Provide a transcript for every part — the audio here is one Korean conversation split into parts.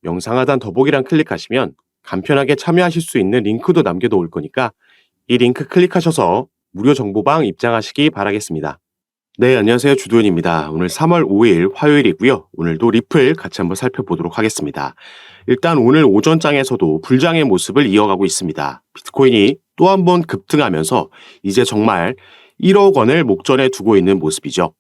영상 하단 더보기란 클릭하시면 간편하게 참여하실 수 있는 링크도 남겨놓을 거니까 이 링크 클릭하셔서 무료 정보방 입장하시기 바라겠습니다. 네, 안녕하세요. 주도현입니다. 오늘 3월 5일 화요일이고요. 오늘도 리플 같이 한번 살펴보도록 하겠습니다. 일단 오늘 오전장에서도 불장의 모습을 이어가고 있습니다. 비트코인이 또 한 번 급등하면서 이제 정말 1억 원을 목전에 두고 있는 모습이죠.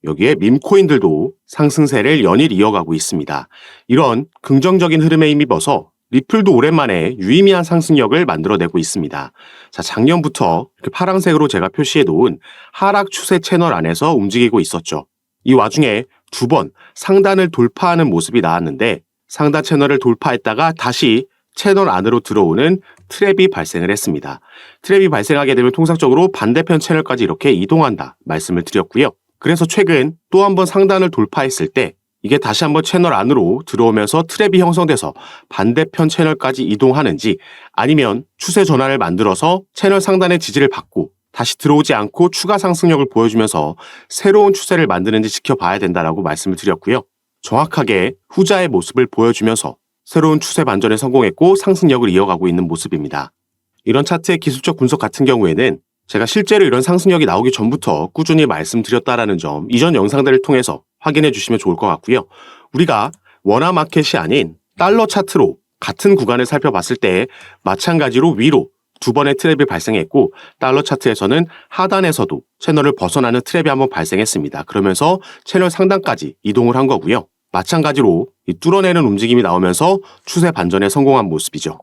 여기에 밈코인들도 상승세를 연일 이어가고 있습니다. 이런 긍정적인 흐름에 힘입어서 리플도 오랜만에 유의미한 상승력을 만들어내고 있습니다. 자, 작년부터 이렇게 파란색으로 제가 표시해 놓은 하락 추세 채널 안에서 움직이고 있었죠. 이 와중에 두 번 상단을 돌파하는 모습이 나왔는데 상단 채널을 돌파했다가 다시 채널 안으로 들어오는 트랩이 발생을 했습니다. 트랩이 발생하게 되면 통상적으로 반대편 채널까지 이렇게 이동한다 말씀을 드렸고요. 그래서 최근 또 한 번 상단을 돌파했을 때 이게 다시 한번 채널 안으로 들어오면서 트랩이 형성돼서 반대편 채널까지 이동하는지 아니면 추세 전환을 만들어서 채널 상단의 지지를 받고 다시 들어오지 않고 추가 상승력을 보여주면서 새로운 추세를 만드는지 지켜봐야 된다라고 말씀을 드렸고요. 정확하게 후자의 모습을 보여주면서 새로운 추세 반전에 성공했고 상승력을 이어가고 있는 모습입니다. 이런 차트의 기술적 분석 같은 경우에는 제가 실제로 이런 상승력이 나오기 전부터 꾸준히 말씀드렸다라는 점 이전 영상들을 통해서 확인해 주시면 좋을 것 같고요. 우리가 원화 마켓이 아닌 달러 차트로 같은 구간을 살펴봤을 때 마찬가지로 위로 두 번의 트랩이 발생했고 달러 차트에서는 하단에서도 채널을 벗어나는 트랩이 한번 발생했습니다. 그러면서 채널 상단까지 이동을 한 거고요. 마찬가지로 이 뚫어내는 움직임이 나오면서 추세 반전에 성공한 모습이죠.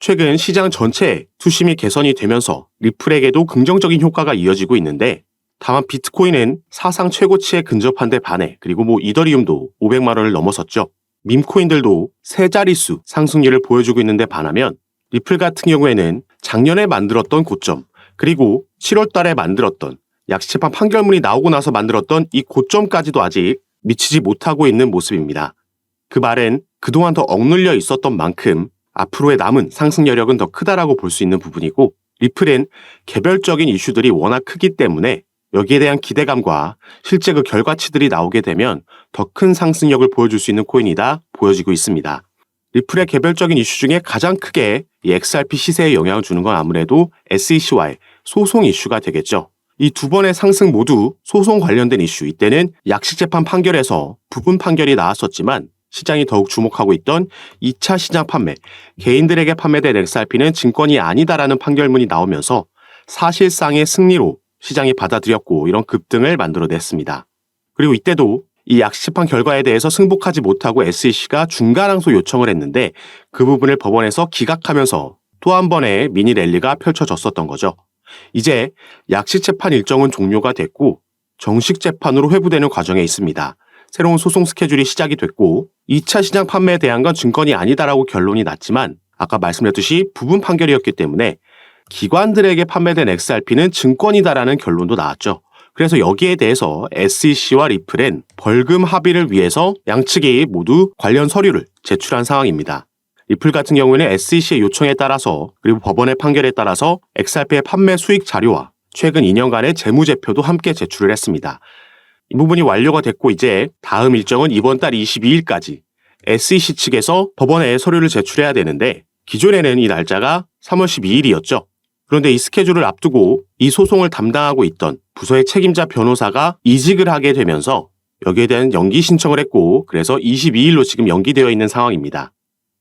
최근 시장 전체에 투심이 개선이 되면서 리플에게도 긍정적인 효과가 이어지고 있는데 다만 비트코인은 사상 최고치에 근접한 데 반해 그리고 이더리움도 500만 원을 넘어섰죠. 밈코인들도 세 자릿수 상승률을 보여주고 있는데 반하면 리플 같은 경우에는 작년에 만들었던 고점 그리고 7월 달에 만들었던 약시채판 판결문이 나오고 나서 만들었던 이 고점까지도 아직 미치지 못하고 있는 모습입니다. 그 말은 그동안 더 억눌려 있었던 만큼 앞으로의 남은 상승 여력은 더 크다라고 볼 수 있는 부분이고 리플은 개별적인 이슈들이 워낙 크기 때문에 여기에 대한 기대감과 실제 그 결과치들이 나오게 되면 더 큰 상승력을 보여줄 수 있는 코인이다 보여지고 있습니다. 리플의 개별적인 이슈 중에 가장 크게 이 XRP 시세에 영향을 주는 건 아무래도 SEC와의 소송 이슈가 되겠죠. 이 두 번의 상승 모두 소송 관련된 이슈, 이때는 약식재판 판결에서 부분 판결이 나왔었지만 시장이 더욱 주목하고 있던 2차 시장 판매, 개인들에게 판매된 XRP는 증권이 아니다라는 판결문이 나오면서 사실상의 승리로 시장이 받아들였고 이런 급등을 만들어냈습니다. 그리고 이때도 이 약식재판 결과에 대해서 승복하지 못하고 SEC가 중간항소 요청을 했는데 그 부분을 법원에서 기각하면서 또 한 번의 미니 랠리가 펼쳐졌었던 거죠. 이제 약식재판 일정은 종료가 됐고 정식 재판으로 회부되는 과정에 있습니다. 새로운 소송 스케줄이 시작이 됐고 2차 시장 판매에 대한 건 증권이 아니다라고 결론이 났지만 아까 말씀드렸듯이 부분 판결이었기 때문에 기관들에게 판매된 XRP는 증권이다라는 결론도 나왔죠. 그래서 여기에 대해서 SEC와 리플은 벌금 합의를 위해서 양측이 모두 관련 서류를 제출한 상황입니다. 리플 같은 경우에는 SEC의 요청에 따라서 그리고 법원의 판결에 따라서 XRP의 판매 수익 자료와 최근 2년간의 재무제표도 함께 제출을 했습니다. 이 부분이 완료가 됐고 이제 다음 일정은 이번 달 22일까지 SEC 측에서 법원에 서류를 제출해야 되는데 기존에는 이 날짜가 3월 12일이었죠. 그런데 이 스케줄을 앞두고 이 소송을 담당하고 있던 부서의 책임자 변호사가 이직을 하게 되면서 여기에 대한 연기 신청을 했고 그래서 22일로 지금 연기되어 있는 상황입니다.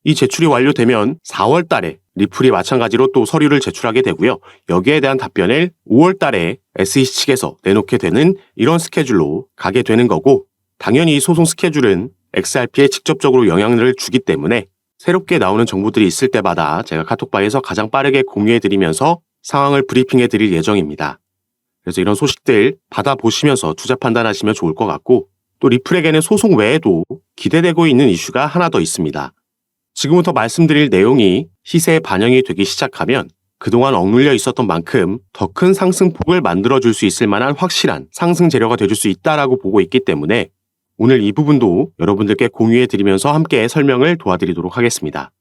이 제출이 완료되면 4월 달에 리플이 마찬가지로 또 서류를 제출하게 되고요. 여기에 대한 답변을 5월 달에 SEC 측에서 내놓게 되는 이런 스케줄로 가게 되는 거고 당연히 이 소송 스케줄은 XRP에 직접적으로 영향을 주기 때문에 새롭게 나오는 정보들이 있을 때마다 제가 카톡방에서 가장 빠르게 공유해드리면서 상황을 브리핑해드릴 예정입니다. 그래서 이런 소식들 받아보시면서 투자 판단하시면 좋을 것 같고 또 리플에게는 소송 외에도 기대되고 있는 이슈가 하나 더 있습니다. 지금부터 말씀드릴 내용이 시세에 반영이 되기 시작하면 그동안 억눌려 있었던 만큼 더 큰 상승폭을 만들어줄 수 있을 만한 확실한 상승 재료가 되줄 수 있다라고 보고 있기 때문에 오늘 이 부분도 여러분들께 공유해드리면서 함께 설명을 도와드리도록 하겠습니다.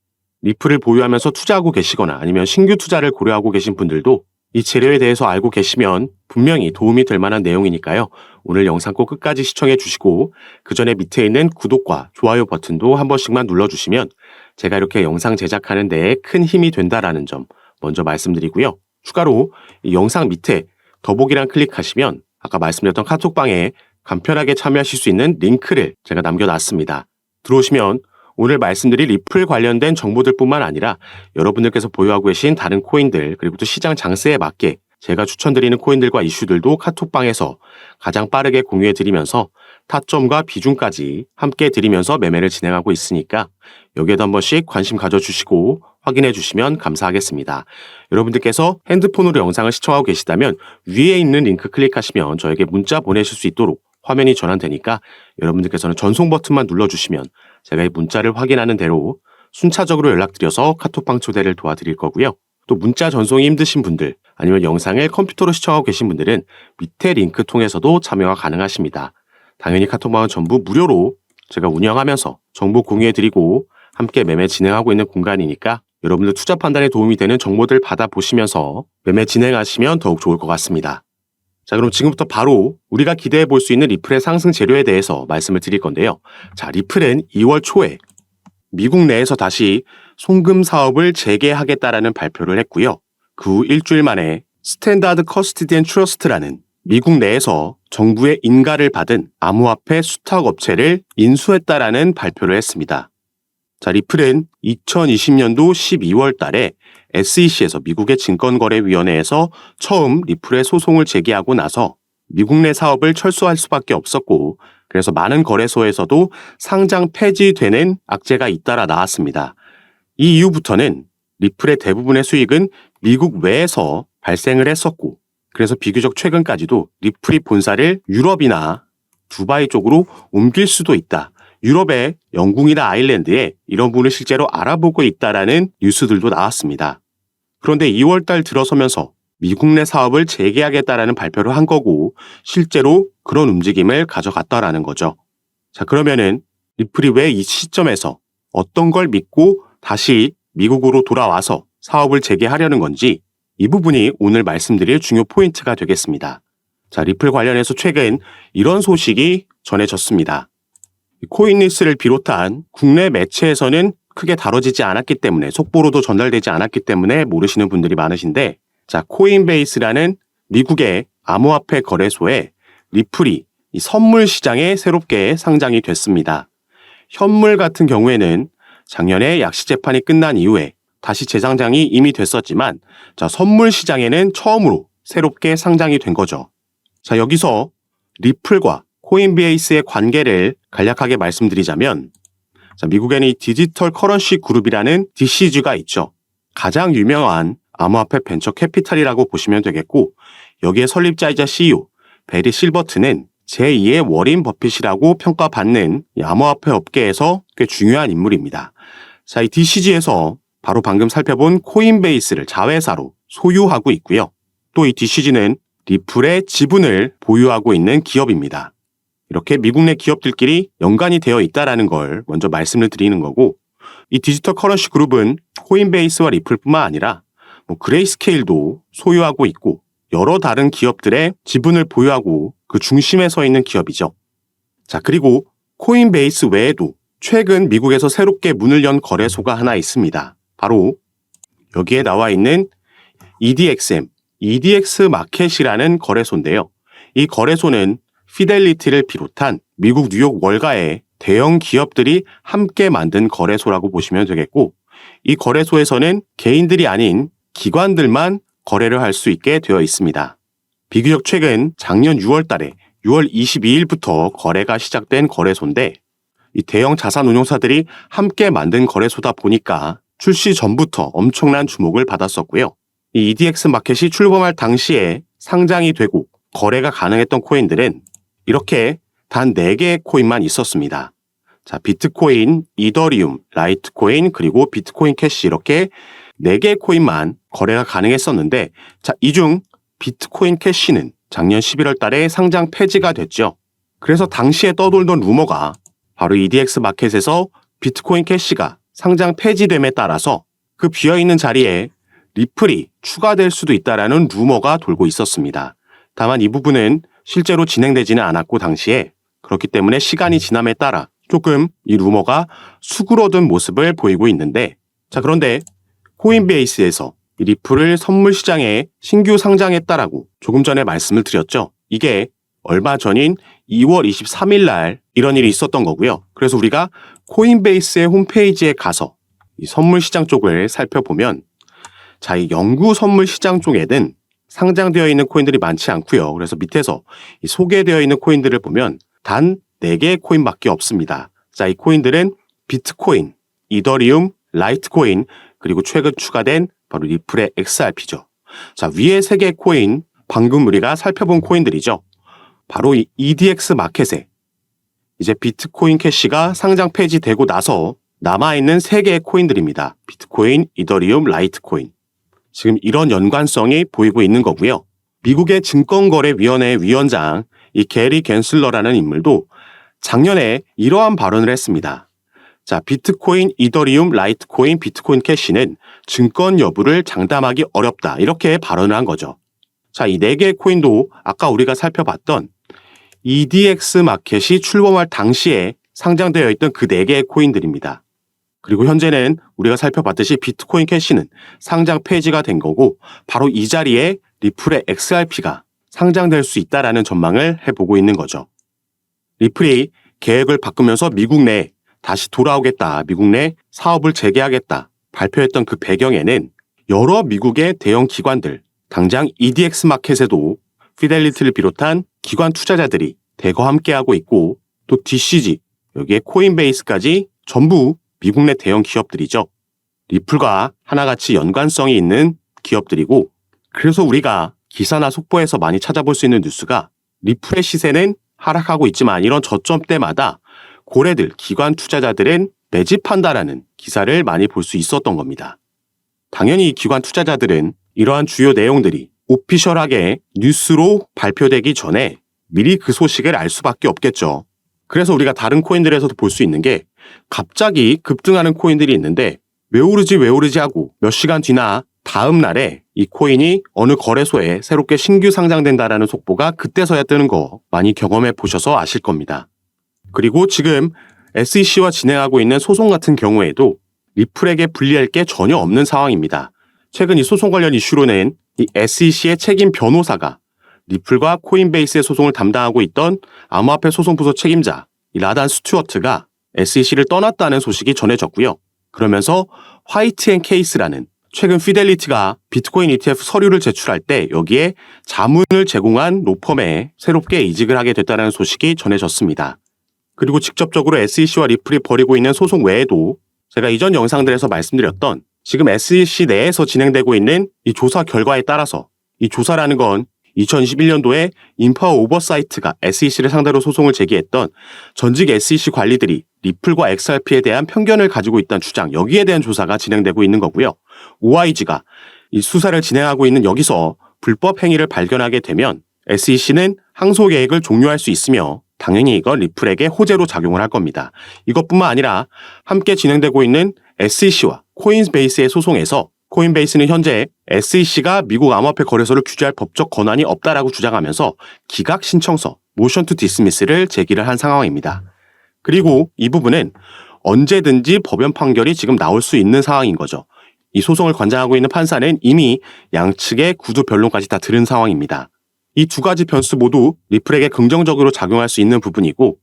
리플을 보유하면서 투자하고 계시거나 아니면 신규 투자를 고려하고 계신 분들도 이 재료에 대해서 알고 계시면 분명히 도움이 될 만한 내용이니까요. 오늘 영상 꼭 끝까지 시청해 주시고 그 전에 밑에 있는 구독과 좋아요 버튼도 한 번씩만 눌러주시면 제가 이렇게 영상 제작하는 데에 큰 힘이 된다라는 점 먼저 말씀드리고요. 추가로 이 영상 밑에 더보기란 클릭하시면 아까 말씀드렸던 카톡방에 간편하게 참여하실 수 있는 링크를 제가 남겨놨습니다. 들어오시면 오늘 말씀드릴 리플 관련된 정보들 뿐만 아니라 여러분들께서 보유하고 계신 다른 코인들 그리고 또 시장 장세에 맞게 제가 추천드리는 코인들과 이슈들도 카톡방에서 가장 빠르게 공유해 드리면서 타점과 비중까지 함께 드리면서 매매를 진행하고 있으니까 여기에도 한 번씩 관심 가져주시고 확인해 주시면 감사하겠습니다. 여러분들께서 핸드폰으로 영상을 시청하고 계시다면 위에 있는 링크 클릭하시면 저에게 문자 보내실 수 있도록 화면이 전환되니까 여러분들께서는 전송 버튼만 눌러주시면 제가 이 문자를 확인하는 대로 순차적으로 연락드려서 카톡방 초대를 도와드릴 거고요. 또 문자 전송이 힘드신 분들 아니면 영상을 컴퓨터로 시청하고 계신 분들은 밑에 링크 통해서도 참여가 가능하십니다. 당연히 카톡방은 전부 무료로 제가 운영하면서 정보 공유해드리고 함께 매매 진행하고 있는 공간이니까 여러분들 투자 판단에 도움이 되는 정보들 받아보시면서 매매 진행하시면 더욱 좋을 것 같습니다. 자, 그럼 지금부터 바로 우리가 기대해 볼 수 있는 리플의 상승 재료에 대해서 말씀을 드릴 건데요. 자, 리플은 2월 초에 미국 내에서 다시 송금 사업을 재개하겠다라는 발표를 했고요. 그 후 일주일 만에 스탠다드 커스티디언 트러스트라는 미국 내에서 정부의 인가를 받은 암호화폐 수탁 업체를 인수했다라는 발표를 했습니다. 자, 리플은 2020년도 12월 달에 SEC에서 미국의 증권거래위원회에서 처음 리플의 소송을 제기하고 나서 미국 내 사업을 철수할 수밖에 없었고 그래서 많은 거래소에서도 상장 폐지되는 악재가 잇따라 나왔습니다. 이 이후부터는 리플의 대부분의 수익은 미국 외에서 발생을 했었고 그래서 비교적 최근까지도 리플이 본사를 유럽이나 두바이 쪽으로 옮길 수도 있다. 유럽의 영국이나 아일랜드에 이런 부분을 실제로 알아보고 있다라는 뉴스들도 나왔습니다. 그런데 2월 달 들어서면서 미국 내 사업을 재개하겠다라는 발표를 한 거고 실제로 그런 움직임을 가져갔다라는 거죠. 자, 그러면은 리플이 왜 이 시점에서 어떤 걸 믿고 다시 미국으로 돌아와서 사업을 재개하려는 건지 이 부분이 오늘 말씀드릴 중요 포인트가 되겠습니다. 자, 리플 관련해서 최근 이런 소식이 전해졌습니다. 코인리스를 비롯한 국내 매체에서는 크게 다뤄지지 않았기 때문에 속보로도 전달되지 않았기 때문에 모르시는 분들이 많으신데 자, 코인베이스라는 미국의 암호화폐 거래소에 리플이 이 선물 시장에 새롭게 상장이 됐습니다. 현물 같은 경우에는 작년에 약시 재판이 끝난 이후에 다시 재상장이 이미 됐었지만 자, 선물 시장에는 처음으로 새롭게 상장이 된 거죠. 자, 여기서 리플과 코인베이스의 관계를 간략하게 말씀드리자면 자, 미국에는 이 디지털 커런시 그룹이라는 DCG가 있죠. 가장 유명한 암호화폐 벤처 캐피탈이라고 보시면 되겠고 여기에 설립자이자 CEO 베리 실버트는 제2의 워린 버핏이라고 평가받는 이 암호화폐 업계에서 꽤 중요한 인물입니다. 자, 이 DCG에서 바로 방금 살펴본 코인베이스를 자회사로 소유하고 있고요. 또 이 DCG는 리플의 지분을 보유하고 있는 기업입니다. 이렇게 미국 내 기업들끼리 연관이 되어 있다는 걸 먼저 말씀을 드리는 거고 이 디지털 커런시 그룹은 코인베이스와 리플뿐만 아니라 그레이스케일도 소유하고 있고 여러 다른 기업들의 지분을 보유하고 그 중심에 서 있는 기업이죠. 자, 그리고 코인베이스 외에도 최근 미국에서 새롭게 문을 연 거래소가 하나 있습니다. 바로 여기에 나와 있는 EDXM, EDX 마켓이라는 거래소인데요. 이 거래소는 피델리티를 비롯한 미국 뉴욕 월가의 대형 기업들이 함께 만든 거래소라고 보시면 되겠고 이 거래소에서는 개인들이 아닌 기관들만 거래를 할 수 있게 되어 있습니다. 비교적 최근 작년 6월 달에 6월 22일부터 거래가 시작된 거래소인데 이 대형 자산 운용사들이 함께 만든 거래소다 보니까 출시 전부터 엄청난 주목을 받았었고요. 이 EDX 마켓이 출범할 당시에 상장이 되고 거래가 가능했던 코인들은 이렇게 단 4개의 코인만 있었습니다. 자, 비트코인, 이더리움, 라이트코인, 그리고 비트코인 캐시 이렇게 4개의 코인만 거래가 가능했었는데 자, 이 중 비트코인 캐시는 작년 11월 달에 상장 폐지가 됐죠. 그래서 당시에 떠돌던 루머가 바로 EDX 마켓에서 비트코인 캐시가 상장 폐지됨에 따라서 그 비어있는 자리에 리플이 추가될 수도 있다라는 루머가 돌고 있었습니다. 다만 이 부분은 실제로 진행되지는 않았고 당시에 그렇기 때문에 시간이 지남에 따라 조금 이 루머가 수그러든 모습을 보이고 있는데 자 그런데 코인베이스에서 이 리플을 선물 시장에 신규 상장했다라고 조금 전에 말씀을 드렸죠. 이게 얼마 전인 2월 23일 날 이런 일이 있었던 거고요. 그래서 우리가 코인베이스의 홈페이지에 가서 이 선물 시장 쪽을 살펴보면 자, 이 영구 선물 시장 쪽에는 상장되어 있는 코인들이 많지 않고요. 그래서 밑에서 이 소개되어 있는 코인들을 보면 단 4개의 코인밖에 없습니다. 자, 이 코인들은 비트코인, 이더리움, 라이트코인, 그리고 최근 추가된 바로 리플의 XRP죠. 자, 위에 3개의 코인, 방금 우리가 살펴본 코인들이죠. 바로 이 EDX 마켓에 이제 비트코인 캐시가 상장 폐지되고 나서 남아있는 3개의 코인들입니다. 비트코인, 이더리움, 라이트코인. 지금 이런 연관성이 보이고 있는 거고요. 미국의 증권거래위원회 위원장 이 게리 갠슬러라는 인물도 작년에 이러한 발언을 했습니다. 자, 비트코인, 이더리움, 라이트코인, 비트코인 캐시는 증권 여부를 장담하기 어렵다. 이렇게 발언을 한 거죠. 자, 이 4개의 코인도 아까 우리가 살펴봤던 EDX 마켓이 출범할 당시에 상장되어 있던 그 4개의 코인들입니다. 그리고 현재는 우리가 살펴봤듯이 비트코인 캐시는 상장 폐지가 된 거고 바로 이 자리에 리플의 XRP가 상장될 수 있다라는 전망을 해보고 있는 거죠. 리플이 계획을 바꾸면서 미국 내에 다시 돌아오겠다, 미국 내 사업을 재개하겠다 발표했던 그 배경에는 여러 미국의 대형 기관들, 당장 EDX 마켓에도 피델리티를 비롯한 기관 투자자들이 대거 함께하고 있고 또 DCG, 여기에 코인베이스까지 전부 미국 내 대형 기업들이죠. 리플과 하나같이 연관성이 있는 기업들이고 그래서 우리가 기사나 속보에서 많이 찾아볼 수 있는 뉴스가 리플의 시세는 하락하고 있지만 이런 저점 때마다 고래들, 기관 투자자들은 매집한다라는 기사를 많이 볼 수 있었던 겁니다. 당연히 이 기관 투자자들은 이러한 주요 내용들이 오피셜하게 뉴스로 발표되기 전에 미리 그 소식을 알 수밖에 없겠죠. 그래서 우리가 다른 코인들에서도 볼 수 있는 게 갑자기 급등하는 코인들이 있는데 왜 오르지 하고 몇 시간 뒤나 다음 날에 이 코인이 어느 거래소에 새롭게 신규 상장된다라는 속보가 그때서야 뜨는 거 많이 경험해 보셔서 아실 겁니다. 그리고 지금 SEC와 진행하고 있는 소송 같은 경우에도 리플에게 불리할 게 전혀 없는 상황입니다. 최근 이 소송 관련 이슈로는 이 SEC의 책임 변호사가 리플과 코인베이스의 소송을 담당하고 있던 암호화폐 소송부서 책임자 이 라단 스튜어트가 SEC를 떠났다는 소식이 전해졌고요. 그러면서 화이트 앤 케이스라는 최근 피델리티가 비트코인 ETF 서류를 제출할 때 여기에 자문을 제공한 로펌에 새롭게 이직을 하게 됐다는 소식이 전해졌습니다. 그리고 직접적으로 SEC와 리플이 벌이고 있는 소송 외에도 제가 이전 영상들에서 말씀드렸던 지금 SEC 내에서 진행되고 있는 이 조사 결과에 따라서 이 조사라는 건 2021년도에 인파워 오버사이트가 SEC를 상대로 소송을 제기했던 전직 SEC 관리들이 리플과 XRP에 대한 편견을 가지고 있다는 주장, 여기에 대한 조사가 진행되고 있는 거고요. OIG가 이 수사를 진행하고 있는 여기서 불법 행위를 발견하게 되면 SEC는 항소 계획을 종료할 수 있으며 당연히 이건 리플에게 호재로 작용을 할 겁니다. 이것뿐만 아니라 함께 진행되고 있는 SEC와 코인베이스의 소송에서 코인베이스는 현재 SEC가 미국 암호화폐 거래소를 규제할 법적 권한이 없다라고 주장하면서 기각 신청서 모션 투 디스미스를 제기를 한 상황입니다. 그리고 이 부분은 언제든지 법원 판결이 지금 나올 수 있는 상황인 거죠. 이 소송을 관장하고 있는 판사는 이미 양측의 구두 변론까지 다 들은 상황입니다. 이 두 가지 변수 모두 리플에게 긍정적으로 작용할 수 있는 부분이고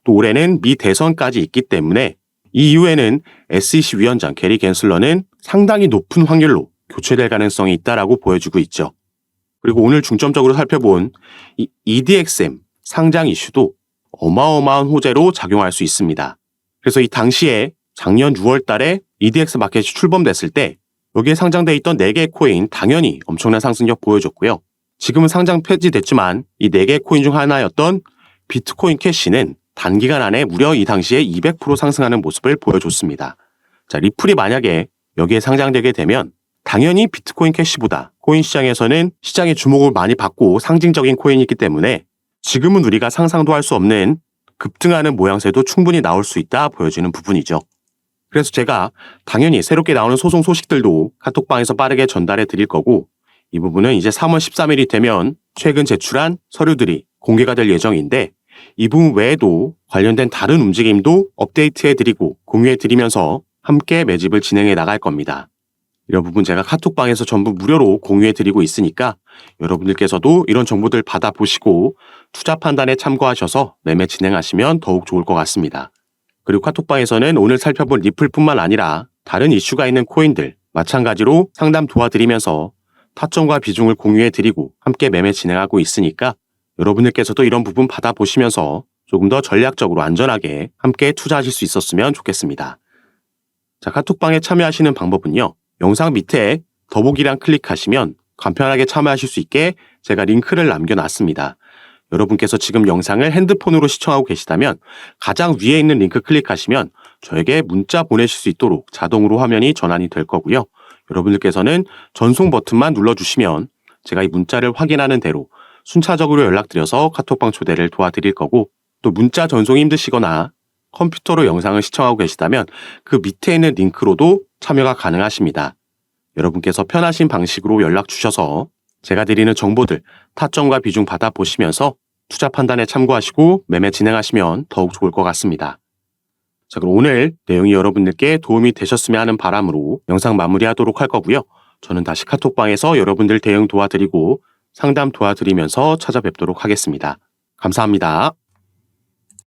또 올해는 미 대선까지 있기 때문에 이 이후에는 SEC 위원장 게리 갠슬러는 상당히 높은 확률로 교체될 가능성이 있다라고 보여주고 있죠. 그리고 오늘 중점적으로 살펴본 이 EDXM 상장 이슈도 어마어마한 호재로 작용할 수 있습니다. 그래서 이 당시에 작년 6월 달에 EDX 마켓이 출범됐을 때 여기에 상장돼 있던 4개의 코인 당연히 엄청난 상승력 보여줬고요. 지금은 상장 폐지됐지만 이 4개의 코인 중 하나였던 비트코인 캐시는 단기간 안에 무려 이 당시에 200% 상승하는 모습을 보여줬습니다. 자, 리플이 만약에 여기에 상장되게 되면 당연히 비트코인 캐시보다 코인 시장에서는 시장의 주목을 많이 받고 상징적인 코인이기 때문에 지금은 우리가 상상도 할 수 없는 급등하는 모양새도 충분히 나올 수 있다 보여지는 부분이죠. 그래서 제가 당연히 새롭게 나오는 소송 소식들도 카톡방에서 빠르게 전달해 드릴 거고, 이 부분은 이제 3월 13일이 되면 최근 제출한 서류들이 공개가 될 예정인데, 이 부분 외에도 관련된 다른 움직임도 업데이트해 드리고 공유해 드리면서 함께 매집을 진행해 나갈 겁니다. 이런 부분 제가 카톡방에서 전부 무료로 공유해 드리고 있으니까 여러분들께서도 이런 정보들 받아보시고 투자 판단에 참고하셔서 매매 진행하시면 더욱 좋을 것 같습니다. 그리고 카톡방에서는 오늘 살펴본 리플뿐만 아니라 다른 이슈가 있는 코인들 마찬가지로 상담 도와드리면서 타점과 비중을 공유해 드리고 함께 매매 진행하고 있으니까 여러분들께서도 이런 부분 받아보시면서 조금 더 전략적으로 안전하게 함께 투자하실 수 있었으면 좋겠습니다. 자, 카톡방에 참여하시는 방법은요. 영상 밑에 더보기란 클릭하시면 간편하게 참여하실 수 있게 제가 링크를 남겨놨습니다. 여러분께서 지금 영상을 핸드폰으로 시청하고 계시다면 가장 위에 있는 링크 클릭하시면 저에게 문자 보내실 수 있도록 자동으로 화면이 전환이 될 거고요. 여러분들께서는 전송 버튼만 눌러주시면 제가 이 문자를 확인하는 대로 순차적으로 연락드려서 카톡방 초대를 도와드릴 거고, 또 문자 전송이 힘드시거나 컴퓨터로 영상을 시청하고 계시다면 그 밑에 있는 링크로도 참여가 가능하십니다. 여러분께서 편하신 방식으로 연락 주셔서 제가 드리는 정보들 타점과 비중 받아보시면서 투자 판단에 참고하시고 매매 진행하시면 더욱 좋을 것 같습니다. 자, 그럼 오늘 내용이 여러분들께 도움이 되셨으면 하는 바람으로 영상 마무리하도록 할 거고요. 저는 다시 카톡방에서 여러분들 대응 도와드리고 상담 도와드리면서 찾아뵙도록 하겠습니다. 감사합니다.